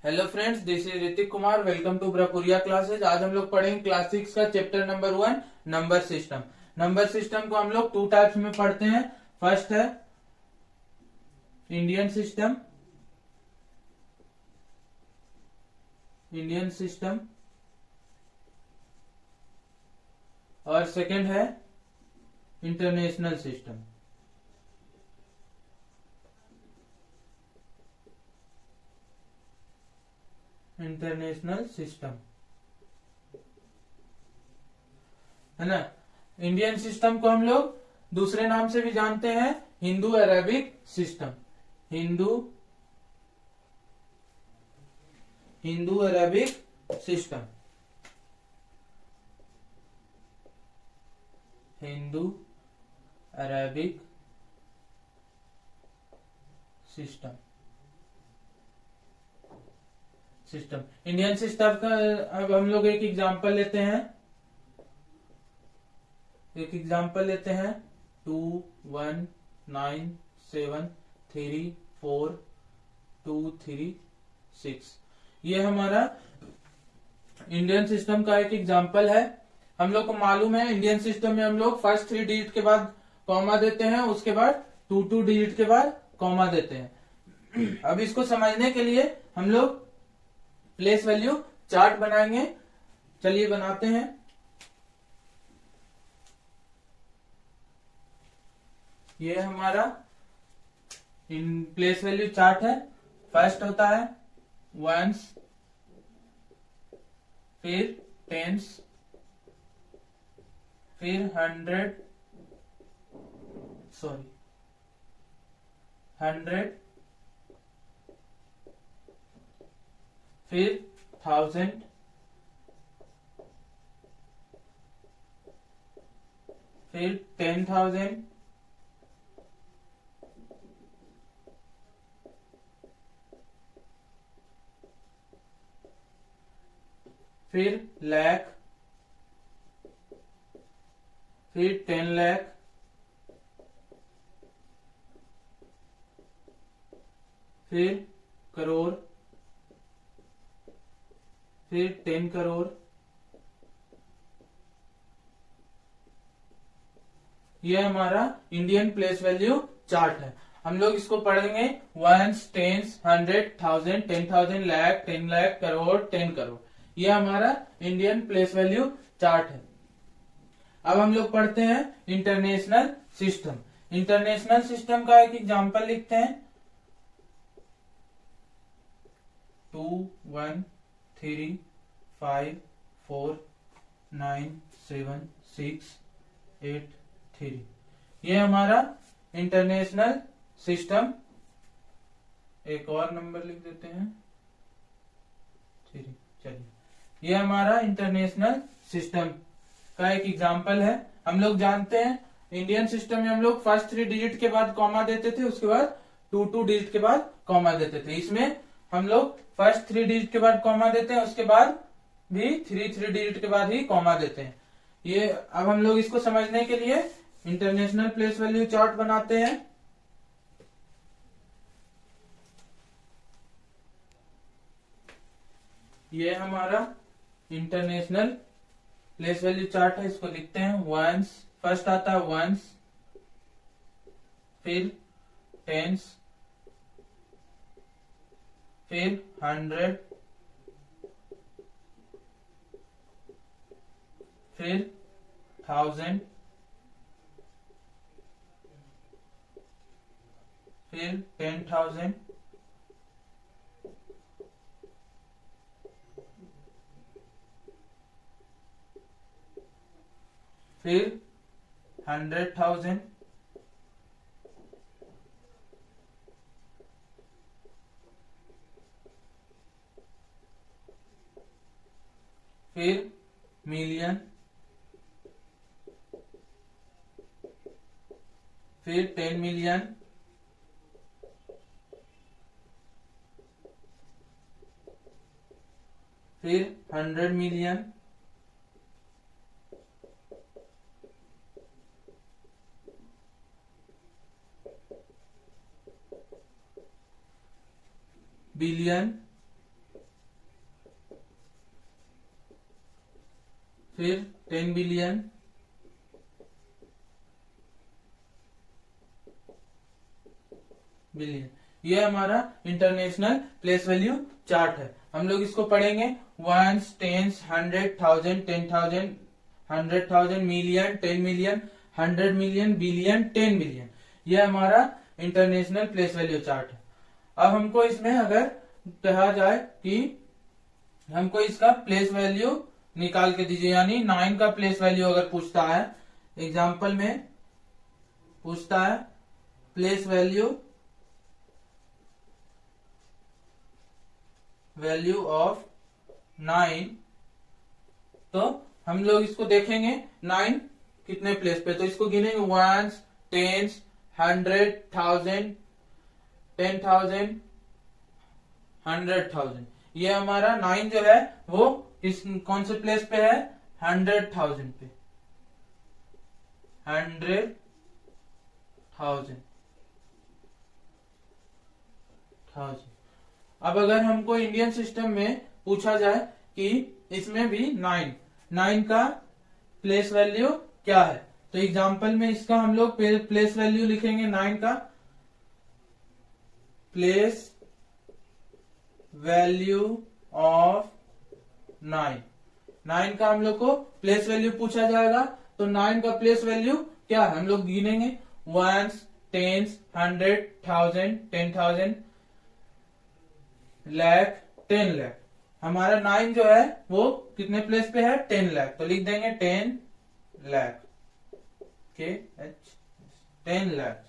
Hello friends, this is Hrithik Kumar. Welcome to Brapuria classes. आज हम लोग पढ़ेंगे क्लास 6 का chapter number 1 number system. Number system को हम लोग टू टाइप्स में पढ़ते हैं। फर्स्ट है इंडियन सिस्टम, इंडियन सिस्टम, और सेकंड है इंटरनेशनल सिस्टम। इंटरनेशनल सिस्टम है ना। इंडियन सिस्टम को हम लोग दूसरे नाम से भी जानते हैं, Hindu Arabic system. Hindu Hindu Arabic system, Hindu Arabic system. Indian system का अब हम लोग एक एग्जांपल लेते हैं। 2 1 9 7 3 4 2 3 6। ये हमारा इंडियन सिस्टम का एक एग्जांपल है। हम लोग को मालूम है इंडियन सिस्टम में हम लोग फर्स्ट 3 डिजिट के बाद कॉमा देते हैं, उसके बाद 2 डिजिट के बाद कॉमा देते हैं। अब इसको समझने के लिए हम लोग प्लेस वैल्यू चार्ट बनाएंगे। चलिए बनाते हैं। ये हमारा प्लेस वैल्यू चार्ट है। फर्स्ट होता है वंस, फिर टेंस, फिर 100, फिर 1000, फिर 10,000, फिर लाख, फिर 10 लाख, फिर करोड़, फिर 10 करोड़। ये हमारा इंडियन प्लेस वैल्यू चार्ट है। हम लोग इसको पढ़ेंगे वंस, टेंस, 100, 1000, 10,000, लाख, 10 लाख, करोड़, 10 करोड़। ये हमारा इंडियन प्लेस वैल्यू चार्ट है। अब हम लोग पढ़ते हैं इंटरनेशनल सिस्टम। इंटरनेशनल सिस्टम का एक एग्जांपल लिखते हैं। 2 1 3 5 4 9 7 6 8 3। ये हमारा इंटरनेशनल सिस्टम। एक और नंबर लिख देते हैं 3। चलिए, ये हमारा इंटरनेशनल सिस्टम का एक एग्जांपल है। हम लोग जानते हैं इंडियन सिस्टम में हम लोग फर्स्ट 3 डिजिट के बाद कॉमा देते थे, उसके बाद 2 डिजिट के बाद कॉमा देते थे। इसमें हम लोग फर्स्ट 3 डिजिट के बाद कॉमा देते हैं, उसके बाद भी 3 डिजिट के बाद ही कॉमा देते हैं। ये अब हम लोग इसको समझने के लिए इंटरनेशनल प्लेस वैल्यू चार्ट बनाते हैं। ये हमारा इंटरनेशनल प्लेस वैल्यू चार्ट है। इसको लिखते हैं वंस। फर्स्ट आता है वंस, फिर टेंस, फिर 100, फिर 1000, फिर 10,000, फिर 100,000, फिर मिलियन, फिर 10 मिलियन, फिर 100 मिलियन, बिलियन, फिर 10 बिलियन, बिलियन। ये हमारा इंटरनेशनल प्लेस वैल्यू चार्ट है। हम लोग इसको पढ़ेंगे ones, tens, 100,000, 10,000, 100,000, million, 10 million, 100 million, billion, 10 billion. ये हमारा इंटरनेशनल प्लेस वैल्यू चार्ट है। अब हमको इसमें अगर कहा जाए कि हमको इसका प्लेस वैल्यू निकाल के दीजिए, यानी 9 का प्लेस वैल्यू अगर पूछता है, एग्जाम्पल में पूछता है प्लेस वैल्यू ऑफ 9, तो हम लोग इसको देखेंगे 9 कितने प्लेस पे, तो इसको गिनेंगे वंस, टेंस, 100,000, 10,000, 100,000। ये हमारा 9 जो है वो इस कौन से प्लेस पे है, 100,000 पे, 100,000। अब अगर हमको इंडियन सिस्टम में पूछा जाए कि इसमें भी 9 का प्लेस वैल्यू क्या है, तो एग्जाम्पल में इसका हम लोग प्लेस वैल्यू लिखेंगे 9 का प्लेस वैल्यू ऑफ 9 का हम लोग को प्लेस वैल्यू पूछा जाएगा, तो 9 का प्लेस वैल्यू क्या है हम लोग गिनेंगे वंस, टेंस, 100,000, 10,000, लाख, 10 लाख। हमारा 9 जो है वो कितने प्लेस पे है, 10 लाख, तो लिख देंगे 10 लाख, 10 लाख।